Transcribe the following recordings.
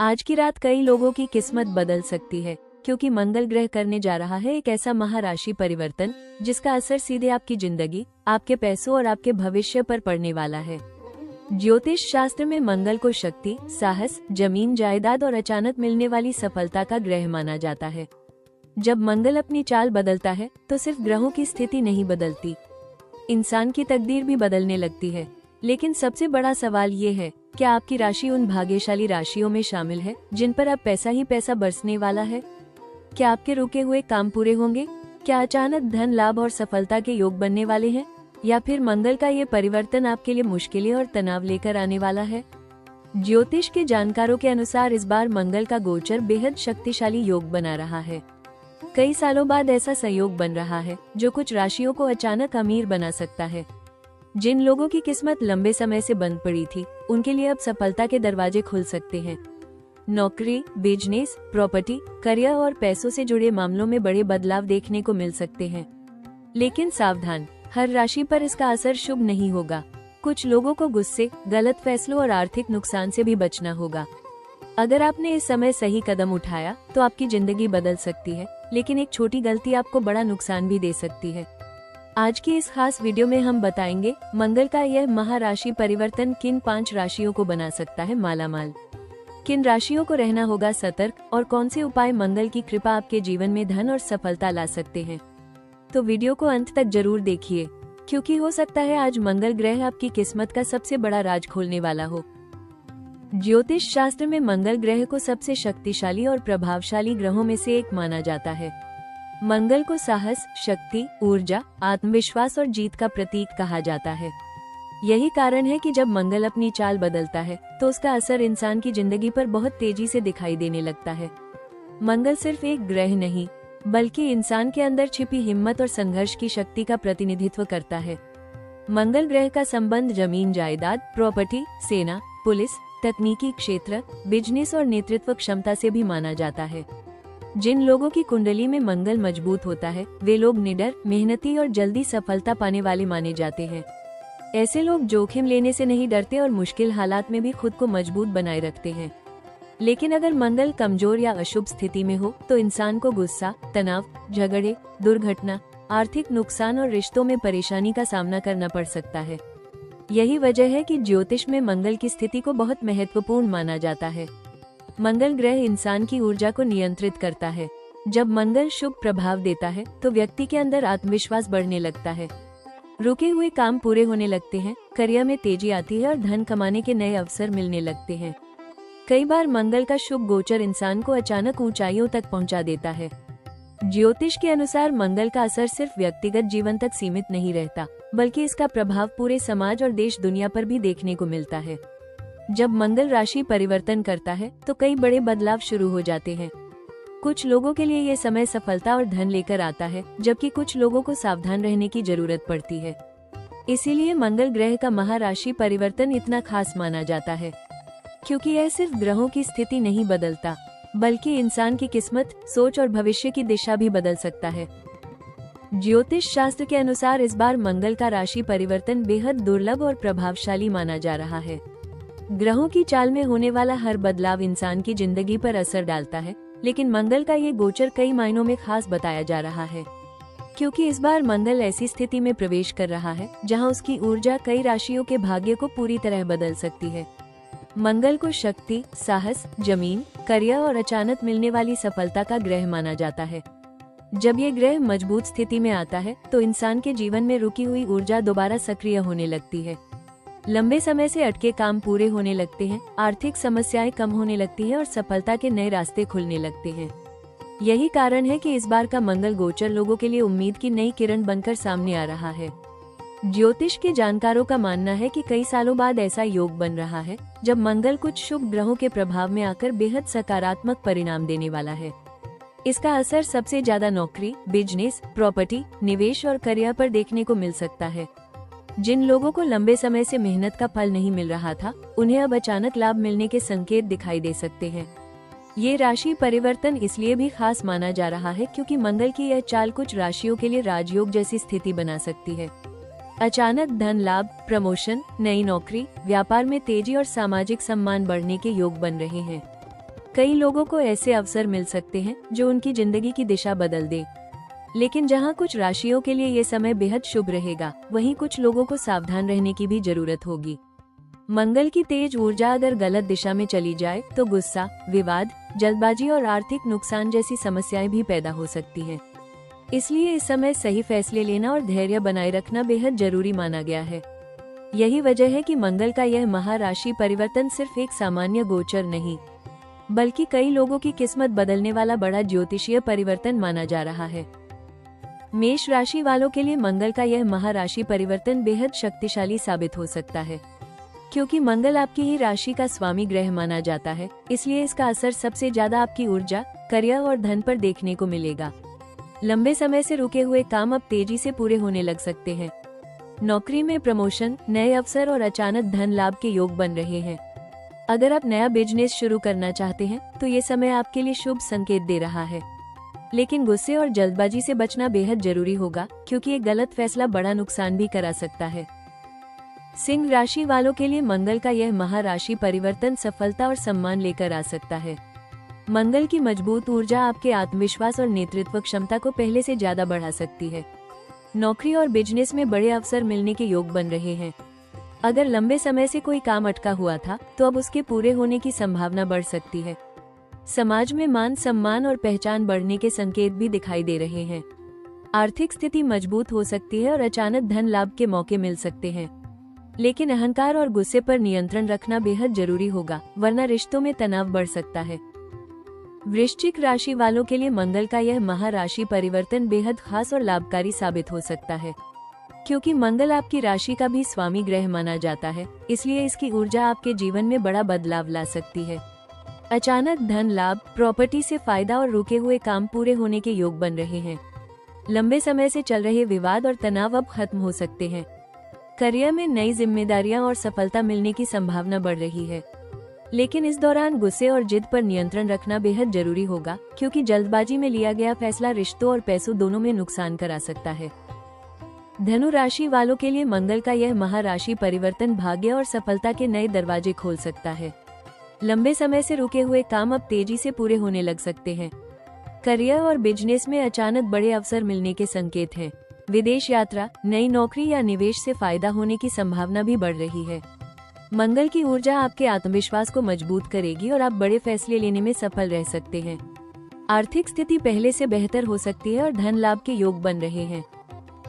आज की रात कई लोगों की किस्मत बदल सकती है, क्योंकि मंगल ग्रह करने जा रहा है एक ऐसा महाराशि परिवर्तन जिसका असर सीधे आपकी जिंदगी, आपके पैसों और आपके भविष्य पर पड़ने वाला है। ज्योतिष शास्त्र में मंगल को शक्ति, साहस, जमीन जायदाद और अचानक मिलने वाली सफलता का ग्रह माना जाता है। जब मंगल अपनी चाल बदलता है तो सिर्फ ग्रहों की स्थिति नहीं बदलती, इंसान की तकदीर भी बदलने लगती है। लेकिन सबसे बड़ा सवाल ये है, क्या आपकी राशि उन भाग्यशाली राशियों में शामिल है जिन पर अब पैसा ही पैसा बरसने वाला है? क्या आपके रुके हुए काम पूरे होंगे? क्या अचानक धन लाभ और सफलता के योग बनने वाले हैं? या फिर मंगल का ये परिवर्तन आपके लिए मुश्किलें और तनाव लेकर आने वाला है? ज्योतिष के जानकारों के अनुसार इस बार मंगल का गोचर बेहद शक्तिशाली योग बना रहा है। कई सालों बाद ऐसा संयोग बन रहा है जो कुछ राशियों को अचानक अमीर बना सकता है। जिन लोगों की किस्मत लंबे समय से बंद पड़ी थी, उनके लिए अब सफलता के दरवाजे खुल सकते हैं। नौकरी, बिजनेस, प्रॉपर्टी, करियर और पैसों से जुड़े मामलों में बड़े बदलाव देखने को मिल सकते हैं। लेकिन सावधान, हर राशि पर इसका असर शुभ नहीं होगा। कुछ लोगों को गुस्से, गलत फैसलों और आर्थिक नुकसान से भी बचना होगा। अगर आपने इस समय सही कदम उठाया तो आपकी जिंदगी बदल सकती है, लेकिन एक छोटी गलती आपको बड़ा नुकसान भी दे सकती है। आज की इस खास वीडियो में हम बताएंगे मंगल का यह महाराशि परिवर्तन किन 5 राशियों को बना सकता है मालामाल, किन राशियों को रहना होगा सतर्क, और कौन से उपाय मंगल की कृपा आपके जीवन में धन और सफलता ला सकते हैं। तो वीडियो को अंत तक जरूर देखिए, क्योंकि हो सकता है आज मंगल ग्रह आपकी किस्मत का सबसे बड़ा राज खोलने वाला हो। ज्योतिष शास्त्र में मंगल ग्रह को सबसे शक्तिशाली और प्रभावशाली ग्रहों में से एक माना जाता है। मंगल को साहस, शक्ति, ऊर्जा, आत्मविश्वास और जीत का प्रतीक कहा जाता है। यही कारण है कि जब मंगल अपनी चाल बदलता है तो उसका असर इंसान की जिंदगी पर बहुत तेजी से दिखाई देने लगता है। मंगल सिर्फ एक ग्रह नहीं, बल्कि इंसान के अंदर छिपी हिम्मत और संघर्ष की शक्ति का प्रतिनिधित्व करता है। मंगल ग्रह का संबंध जमीन जायदाद, प्रॉपर्टी, सेना, पुलिस, तकनीकी क्षेत्र, बिजनेस और नेतृत्व क्षमता से भी माना जाता है। जिन लोगों की कुंडली में मंगल मजबूत होता है, वे लोग निडर, मेहनती और जल्दी सफलता पाने वाले माने जाते हैं। ऐसे लोग जोखिम लेने से नहीं डरते और मुश्किल हालात में भी खुद को मजबूत बनाए रखते हैं। लेकिन अगर मंगल कमजोर या अशुभ स्थिति में हो तो इंसान को गुस्सा, तनाव, झगड़े, दुर्घटना, आर्थिक नुकसान और रिश्तों में परेशानी का सामना करना पड़ सकता है। यही वजह है कि ज्योतिष में मंगल की स्थिति को बहुत महत्वपूर्ण माना जाता है। मंगल ग्रह इंसान की ऊर्जा को नियंत्रित करता है। जब मंगल शुभ प्रभाव देता है तो व्यक्ति के अंदर आत्मविश्वास बढ़ने लगता है, रुके हुए काम पूरे होने लगते हैं, करियर में तेजी आती है और धन कमाने के नए अवसर मिलने लगते हैं। कई बार मंगल का शुभ गोचर इंसान को अचानक ऊंचाइयों तक पहुंचा देता है। ज्योतिष के अनुसार मंगल का असर सिर्फ व्यक्तिगत जीवन तक सीमित नहीं रहता, बल्कि इसका प्रभाव पूरे समाज और देश दुनिया पर भी देखने को मिलता है। जब मंगल राशि परिवर्तन करता है तो कई बड़े बदलाव शुरू हो जाते हैं। कुछ लोगों के लिए ये समय सफलता और धन लेकर आता है, जबकि कुछ लोगों को सावधान रहने की जरूरत पड़ती है। इसीलिए मंगल ग्रह का महाराशि परिवर्तन इतना खास माना जाता है, क्योंकि यह सिर्फ ग्रहों की स्थिति नहीं बदलता, बल्कि इंसान की किस्मत, सोच और भविष्य की दिशा भी बदल सकता है। ज्योतिष शास्त्र के अनुसार इस बार मंगल का राशि परिवर्तन बेहद दुर्लभ और प्रभावशाली माना जा रहा है। ग्रहों की चाल में होने वाला हर बदलाव इंसान की जिंदगी पर असर डालता है, लेकिन मंगल का ये गोचर कई मायनों में खास बताया जा रहा है, क्योंकि इस बार मंगल ऐसी स्थिति में प्रवेश कर रहा है जहां उसकी ऊर्जा कई राशियों के भाग्य को पूरी तरह बदल सकती है। मंगल को शक्ति, साहस, जमीन, करियर और अचानक मिलने वाली सफलता का ग्रह माना जाता है। जब ये ग्रह मजबूत स्थिति में आता है तो इंसान के जीवन में रुकी हुई ऊर्जा दोबारा सक्रिय होने लगती है। लंबे समय से अटके काम पूरे होने लगते हैं, आर्थिक समस्याएं कम होने लगती हैं और सफलता के नए रास्ते खुलने लगते हैं। यही कारण है कि इस बार का मंगल गोचर लोगों के लिए उम्मीद की नई किरण बनकर सामने आ रहा है। ज्योतिष के जानकारों का मानना है कि कई सालों बाद ऐसा योग बन रहा है जब मंगल कुछ शुभ ग्रहों के प्रभाव में आकर बेहद सकारात्मक परिणाम देने वाला है। इसका असर सबसे ज्यादा नौकरी, बिजनेस, प्रॉपर्टी, निवेश और करियर पर देखने को मिल सकता है। जिन लोगों को लंबे समय से मेहनत का फल नहीं मिल रहा था, उन्हें अब अचानक लाभ मिलने के संकेत दिखाई दे सकते हैं। ये राशि परिवर्तन इसलिए भी खास माना जा रहा है क्योंकि मंगल की यह चाल कुछ राशियों के लिए राजयोग जैसी स्थिति बना सकती है। अचानक धन लाभ, प्रमोशन, नई नौकरी, व्यापार में तेजी और सामाजिक सम्मान बढ़ने के योग बन रहे हैं। कई लोगों को ऐसे अवसर मिल सकते हैं जो उनकी जिंदगी की दिशा बदल दे। लेकिन जहां कुछ राशियों के लिए ये समय बेहद शुभ रहेगा, वहीं कुछ लोगों को सावधान रहने की भी जरूरत होगी। मंगल की तेज ऊर्जा अगर गलत दिशा में चली जाए तो गुस्सा, विवाद, जल्दबाजी और आर्थिक नुकसान जैसी समस्याएं भी पैदा हो सकती हैं। इसलिए इस समय सही फैसले लेना और धैर्य बनाए रखना बेहद जरूरी माना गया है। यही वजह है कि मंगल का यह महाराशि परिवर्तन सिर्फ एक सामान्य गोचर नहीं, बल्कि कई लोगों की किस्मत बदलने वाला बड़ा ज्योतिषीय परिवर्तन माना जा रहा है। मेष राशि वालों के लिए मंगल का यह महाराशि परिवर्तन बेहद शक्तिशाली साबित हो सकता है। क्योंकि मंगल आपकी ही राशि का स्वामी ग्रह माना जाता है, इसलिए इसका असर सबसे ज्यादा आपकी ऊर्जा, करियर और धन पर देखने को मिलेगा। लंबे समय से रुके हुए काम अब तेजी से पूरे होने लग सकते हैं। नौकरी में प्रमोशन, नए अवसर और अचानक धन लाभ के योग बन रहे हैं। अगर आप नया बिजनेस शुरू करना चाहते हैं तो ये समय आपके लिए शुभ संकेत दे रहा है। लेकिन गुस्से और जल्दबाजी से बचना बेहद जरूरी होगा, क्योंकि एक गलत फैसला बड़ा नुकसान भी करा सकता है। सिंह राशि वालों के लिए मंगल का यह महाराशि परिवर्तन सफलता और सम्मान लेकर आ सकता है। मंगल की मजबूत ऊर्जा आपके आत्मविश्वास और नेतृत्व क्षमता को पहले से ज्यादा बढ़ा सकती है। नौकरी और बिजनेस में बड़े अवसर मिलने के योग बन रहे हैं। अगर लंबे समय से कोई काम अटका हुआ था तो अब उसके पूरे होने की संभावना बढ़ सकती है। समाज में मान सम्मान और पहचान बढ़ने के संकेत भी दिखाई दे रहे हैं। आर्थिक स्थिति मजबूत हो सकती है और अचानक धन लाभ के मौके मिल सकते हैं। लेकिन अहंकार और गुस्से पर नियंत्रण रखना बेहद जरूरी होगा, वरना रिश्तों में तनाव बढ़ सकता है। वृश्चिक राशि वालों के लिए मंगल का यह महाराशि परिवर्तन बेहद खास और लाभकारी साबित हो सकता है। क्योंकि मंगल आपकी राशि का भी स्वामी ग्रह माना जाता है, इसलिए इसकी ऊर्जा आपके जीवन में बड़ा बदलाव ला सकती है। अचानक धन लाभ, प्रॉपर्टी से फायदा और रुके हुए काम पूरे होने के योग बन रहे हैं। लंबे समय से चल रहे विवाद और तनाव अब खत्म हो सकते हैं। करियर में नई जिम्मेदारियां और सफलता मिलने की संभावना बढ़ रही है। लेकिन इस दौरान गुस्से और जिद पर नियंत्रण रखना बेहद जरूरी होगा, क्योंकि जल्दबाजी में लिया गया फैसला रिश्तों और पैसों दोनों में नुकसान करा सकता है। धनु राशि वालों के लिए मंगल का यह महाराशि परिवर्तन भाग्य और सफलता के नए दरवाजे खोल सकता है। लंबे समय से रुके हुए काम अब तेजी से पूरे होने लग सकते हैं। करियर और बिजनेस में अचानक बड़े अवसर मिलने के संकेत हैं। विदेश यात्रा, नई नौकरी या निवेश से फायदा होने की संभावना भी बढ़ रही है। मंगल की ऊर्जा आपके आत्मविश्वास को मजबूत करेगी और आप बड़े फैसले लेने में सफल रह सकते हैं। आर्थिक स्थिति पहले से बेहतर हो सकती है और धन लाभ के योग बन रहे हैं।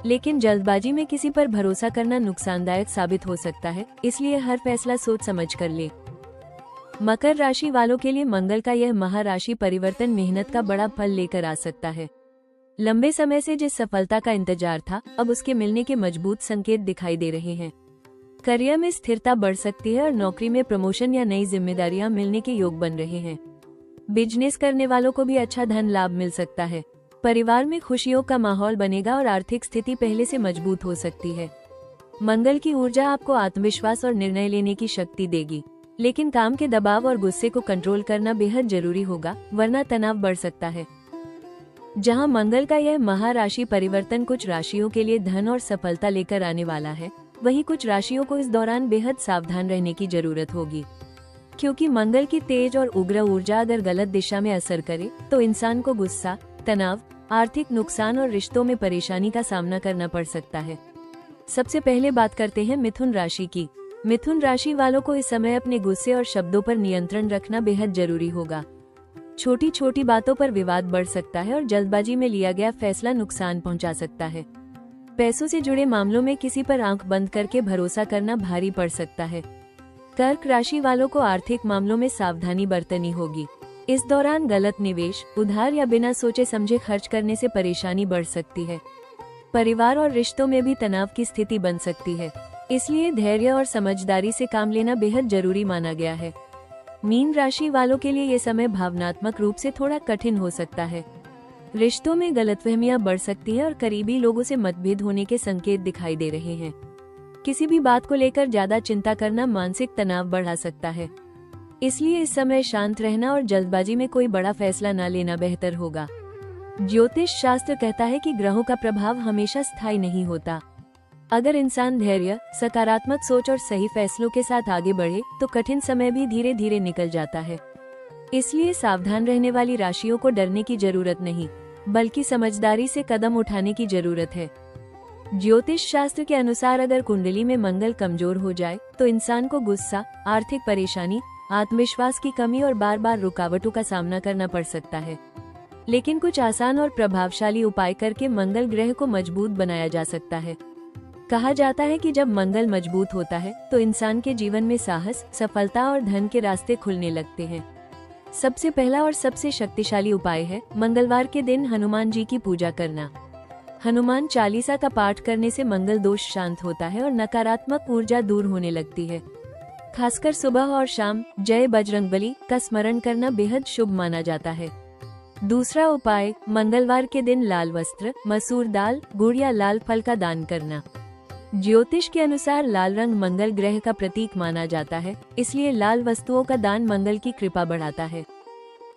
लेकिन जल्दबाजी में किसी पर भरोसा करना नुकसानदायक साबित हो सकता है, इसलिए हर फैसला सोच समझ कर ले। मकर राशि वालों के लिए मंगल का यह महाराशि परिवर्तन मेहनत का बड़ा फल लेकर आ सकता है। लंबे समय से जिस सफलता का इंतजार था, अब उसके मिलने के मजबूत संकेत दिखाई दे रहे हैं। करियर में स्थिरता बढ़ सकती है और नौकरी में प्रमोशन या नई जिम्मेदारियां मिलने के योग बन रहे हैं। बिजनेस करने वालों को भी अच्छा धन लाभ मिल सकता है। परिवार में खुशियों का माहौल बनेगा और आर्थिक स्थिति पहले से मजबूत हो सकती है। मंगल की ऊर्जा आपको आत्मविश्वास और निर्णय लेने की शक्ति देगी, लेकिन काम के दबाव और गुस्से को कंट्रोल करना बेहद जरूरी होगा, वरना तनाव बढ़ सकता है। जहां मंगल का यह महाराशि परिवर्तन कुछ राशियों के लिए धन और सफलता लेकर आने वाला है, वहीं कुछ राशियों को इस दौरान बेहद सावधान रहने की जरूरत होगी। क्योंकि मंगल की तेज और उग्र ऊर्जा अगर गलत दिशा में असर करे तो इंसान को गुस्सा, तनाव, आर्थिक नुकसान और रिश्तों में परेशानी का सामना करना पड़ सकता है। सबसे पहले बात करते हैं मिथुन राशि की। मिथुन राशि वालों को इस समय अपने गुस्से और शब्दों पर नियंत्रण रखना बेहद जरूरी होगा। छोटी छोटी बातों पर विवाद बढ़ सकता है और जल्दबाजी में लिया गया फैसला नुकसान पहुंचा सकता है। पैसों से जुड़े मामलों में किसी पर आंख बंद करके भरोसा करना भारी पड़ सकता है। कर्क राशि वालों को आर्थिक मामलों में सावधानी बरतनी होगी। इस दौरान गलत निवेश, उधार या बिना सोचे समझे खर्च करने से परेशानी बढ़ सकती है। परिवार और रिश्तों में भी तनाव की स्थिति बन सकती है, इसलिए धैर्य और समझदारी से काम लेना बेहद जरूरी माना गया है। मीन राशि वालों के लिए ये समय भावनात्मक रूप से थोड़ा कठिन हो सकता है। रिश्तों में गलतफहमियां बढ़ सकती है और करीबी लोगों से मतभेद होने के संकेत दिखाई दे रहे हैं। किसी भी बात को लेकर ज्यादा चिंता करना मानसिक तनाव बढ़ा सकता है, इसलिए इस समय शांत रहना और जल्दबाजी में कोई बड़ा फैसला न लेना बेहतर होगा। ज्योतिष शास्त्र कहता है कि ग्रहों का प्रभाव हमेशा स्थायी नहीं होता। अगर इंसान धैर्य, सकारात्मक सोच और सही फैसलों के साथ आगे बढ़े तो कठिन समय भी धीरे धीरे निकल जाता है। इसलिए सावधान रहने वाली राशियों को डरने की जरूरत नहीं, बल्कि समझदारी से कदम उठाने की जरूरत है। ज्योतिष शास्त्र के अनुसार अगर कुंडली में मंगल कमजोर हो जाए तो इंसान को गुस्सा, आर्थिक परेशानी, आत्मविश्वास की कमी और बार बार रुकावटों का सामना करना पड़ सकता है। लेकिन कुछ आसान और प्रभावशाली उपाय करके मंगल ग्रह को मजबूत बनाया जा सकता है। कहा जाता है कि जब मंगल मजबूत होता है तो इंसान के जीवन में साहस, सफलता और धन के रास्ते खुलने लगते हैं। सबसे पहला और सबसे शक्तिशाली उपाय है मंगलवार के दिन हनुमान जी की पूजा करना। हनुमान चालीसा का पाठ करने से मंगल दोष शांत होता है और नकारात्मक ऊर्जा दूर होने लगती है। खासकर सुबह और शाम जय बजरंगबली का स्मरण करना बेहद शुभ माना जाता है। दूसरा उपाय, मंगलवार के दिन लाल वस्त्र, मसूर दाल, गुड़ या लाल फल का दान करना। ज्योतिष के अनुसार लाल रंग मंगल ग्रह का प्रतीक माना जाता है, इसलिए लाल वस्तुओं का दान मंगल की कृपा बढ़ाता है।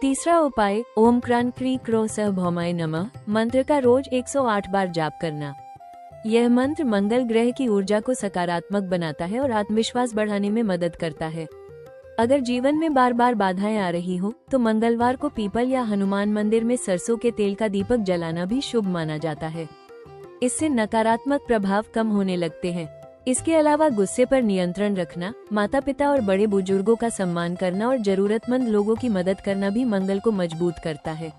तीसरा उपाय, ओम क्रांत क्री क्रो सह भौमाय नमः मंत्र का रोज 108 बार जाप करना। यह मंत्र मंगल ग्रह की ऊर्जा को सकारात्मक बनाता है और आत्मविश्वास बढ़ाने में मदद करता है। अगर जीवन में बार बार बाधाएं आ रही हो तो मंगलवार को पीपल या हनुमान मंदिर में सरसों के तेल का दीपक जलाना भी शुभ माना जाता है। इससे नकारात्मक प्रभाव कम होने लगते हैं। इसके अलावा गुस्से पर नियंत्रण रखना, माता पिता और बड़े बुजुर्गों का सम्मान करना और जरूरतमंद लोगों की मदद करना भी मंगल को मजबूत करता है।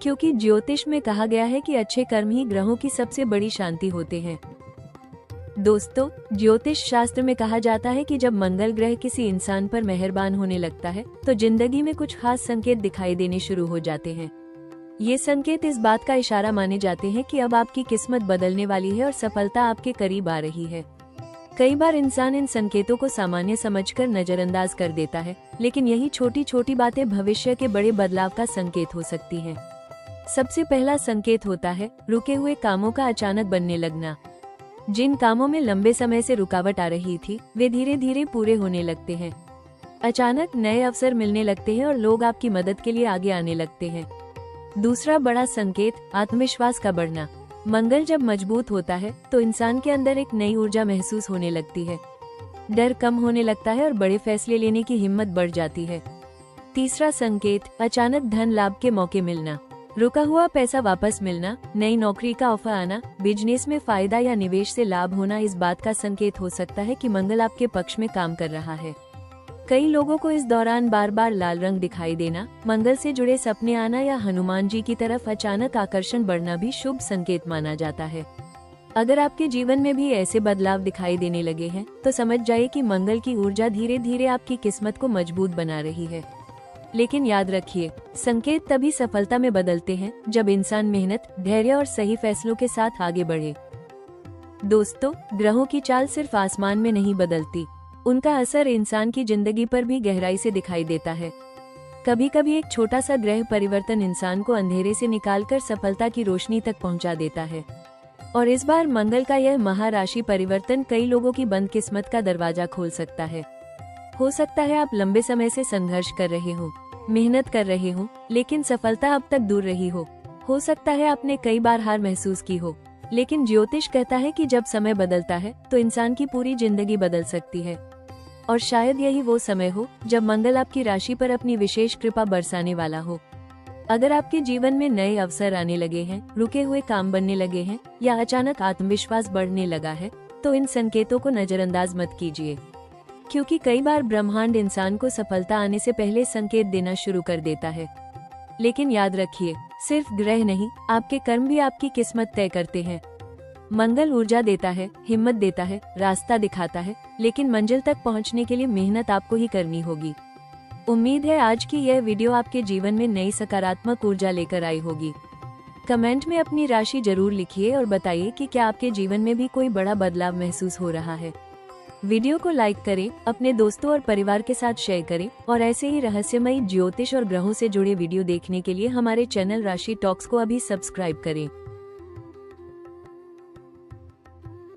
क्योंकि ज्योतिष में कहा गया है कि अच्छे कर्म ही ग्रहों की सबसे बड़ी शांति होते हैं। दोस्तों, ज्योतिष शास्त्र में कहा जाता है कि जब मंगल ग्रह किसी इंसान पर मेहरबान होने लगता है तो जिंदगी में कुछ खास संकेत दिखाई देने शुरू हो जाते हैं। ये संकेत इस बात का इशारा माने जाते हैं कि अब आपकी किस्मत बदलने वाली है और सफलता आपके करीब आ रही है। कई बार इंसान इन संकेतों को सामान्य समझकर नजरअंदाज कर देता है, लेकिन यही छोटी छोटी बातें भविष्य के बड़े बदलाव का संकेत हो सकती हैं। सबसे पहला संकेत होता है रुके हुए कामों का अचानक बनने लगना। जिन कामों में लंबे समय से रुकावट आ रही थी, वे धीरे धीरे पूरे होने लगते हैं। अचानक नए अवसर मिलने लगते हैं और लोग आपकी मदद के लिए आगे आने लगते हैं। दूसरा बड़ा संकेत, आत्मविश्वास का बढ़ना। मंगल जब मजबूत होता है तो इंसान के अंदर एक नई ऊर्जा महसूस होने लगती है। डर कम होने लगता है और बड़े फैसले लेने की हिम्मत बढ़ जाती है। तीसरा संकेत, अचानक धन लाभ के मौके मिलना। रुका हुआ पैसा वापस मिलना, नई नौकरी का ऑफर आना, बिजनेस में फायदा या निवेश से लाभ होना इस बात का संकेत हो सकता है कि मंगल आपके पक्ष में काम कर रहा है। कई लोगों को इस दौरान बार बार लाल रंग दिखाई देना, मंगल से जुड़े सपने आना या हनुमान जी की तरफ अचानक आकर्षण बढ़ना भी शुभ संकेत माना जाता है। अगर आपके जीवन में भी ऐसे बदलाव दिखाई देने लगे हैं तो समझ जाइए कि मंगल की ऊर्जा धीरे धीरे आपकी किस्मत को मजबूत बना रही है। लेकिन याद रखिए, संकेत तभी सफलता में बदलते हैं जब इंसान मेहनत, धैर्य और सही फैसलों के साथ आगे बढ़े। दोस्तों, ग्रहों की चाल सिर्फ आसमान में नहीं बदलती, उनका असर इंसान की जिंदगी पर भी गहराई से दिखाई देता है। कभी कभी एक छोटा सा ग्रह परिवर्तन इंसान को अंधेरे से निकालकर सफलता की रोशनी तक पहुंचा देता है। और इस बार मंगल का यह महाराशि परिवर्तन कई लोगों की बंद किस्मत का दरवाजा खोल सकता है। हो सकता है आप लंबे समय से संघर्ष कर रहे हो, मेहनत कर रहे हो, लेकिन सफलता अब तक दूर रही हो सकता है आपने कई बार हार महसूस की हो, लेकिन ज्योतिष कहता है कि जब समय बदलता है तो इंसान की पूरी जिंदगी बदल सकती है। और शायद यही वो समय हो जब मंगल आपकी राशि पर अपनी विशेष कृपा बरसाने वाला हो। अगर आपके जीवन में नए अवसर आने लगे हैं, रुके हुए काम बनने लगे हैं या अचानक आत्मविश्वास बढ़ने लगा है, तो इन संकेतों को नजरअंदाज मत कीजिए, क्योंकि कई बार ब्रह्मांड इंसान को सफलता आने से पहले संकेत देना शुरू कर देता है। लेकिन याद रखिए, सिर्फ ग्रह नहीं, आपके कर्म भी आपकी किस्मत तय करते हैं। मंगल ऊर्जा देता है, हिम्मत देता है, रास्ता दिखाता है, लेकिन मंजिल तक पहुंचने के लिए मेहनत आपको ही करनी होगी। उम्मीद है आज की यह वीडियो आपके जीवन में नई सकारात्मक ऊर्जा लेकर आई होगी। कमेंट में अपनी राशि जरूर लिखिए और बताइए कि क्या आपके जीवन में भी कोई बड़ा बदलाव महसूस हो रहा है। वीडियो को लाइक करें, अपने दोस्तों और परिवार के साथ शेयर करें और ऐसे ही रहस्यमयी ज्योतिष और ग्रहों से जुड़े वीडियो देखने के लिए हमारे चैनल राशि टॉक्स को अभी सब्सक्राइब करें।